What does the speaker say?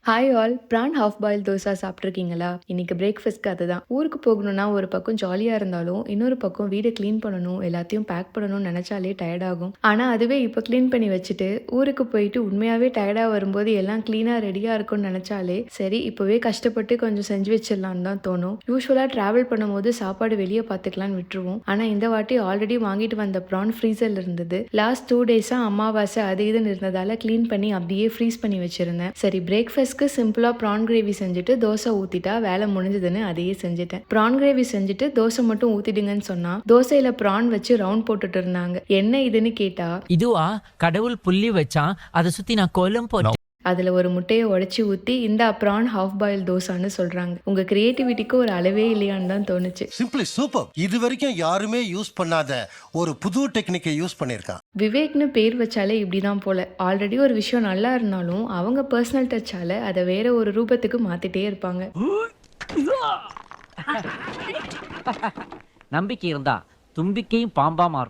Hi all! Prawn half boil dosa சாப்பிட்ருக்கீங்களா? இன்னைக்கு பிரேக்ஃபாஸ்ட்க்கு அதுதான். ஊருக்கு போகணும்னா ஒரு பக்கம் ஜாலியா இருந்தாலும், இன்னொரு பக்கம் வீட கிளீன் பண்ணணும், எல்லாத்தையும் பேக் பண்ணணும்னு நெனச்சாலே டயர்ட் ஆகும். ஆனா அதுவே இப்ப கிளீன் பண்ணி வச்சுட்டு, ஊருக்கு போயிட்டு உண்மையாவே டயர்டா வரும்போது எல்லாம் கிளீனா ரெடியா இருக்கும்னு நெனச்சாலே, சரி இப்பவே கஷ்டப்பட்டு கொஞ்சம் செஞ்சு வச்சிடலான்னு தான் தோணும். யூசுவலா டிராவல் பண்ணும்போது சாப்பாடு வெளிய பார்த்துக்கலான்னு விட்டுருவோம். ஆனா இந்த வாட்டி ஆல்ரெடி வாங்கிட்டு வந்த ப்ரான் ஃப்ரீசர்ல இருந்தது. லாஸ்ட் 2 டேஸா அமாவாசை அது இதுன்னு இருந்ததால கிளீன் பண்ணி அப்படியே ஃப்ரீஸ் பண்ணி வச்சிருந்தேன். சரி பிரேக்ஃபாஸ்ட் சிம்பிளா ப்ரான் கிரேவி செஞ்சுட்டு தோசை ஊத்திட்டா வேலை முடிஞ்சதுன்னு அதையே செஞ்சுட்டேன். ப்ரான் கிரேவி செஞ்சுட்டு தோசை மட்டும் ஊத்திடுங்கன்னு சொன்னா தோசையில ப்ரான் வச்சு ரவுண்ட் போட்டுட்டு இருந்தாங்க. என்ன இதுன்னு கேட்டா, இதுவா கடவுள் புள்ளி வச்சான், அதை சுத்தி நான் கோலம் போட்டேன். அதுல ஒரு முட்டையை உடைச்சி ஊத்தி இந்த ப்ரான் ஹாஃப் பாயில் தோசான்னு சொல்றாங்க. உங்க கிரியேட்டிவிட்டிக்கு ஒரு அளவே இல்லையான்னு தான் தோணுச்சு. Simply super. இது வரைக்கும் யாருமே யூஸ் பண்ணாத ஒரு புது டெக்னிக்கை யூஸ் பண்ணிருக்கான். விவேக்னு பேர் வச்சாலே இப்படிதான் போல. ஆல்ரெடி ஒரு விஷயம் நல்லா இருந்தாலும் அவங்க பர்சனல் டச்சால அதை வேற ஒரு ரூபத்துக்கு மாத்திட்டே இருப்பாங்க. நம்பிக்கை இருந்தா தும்பிக்கையும் பாம்பா மாறும்.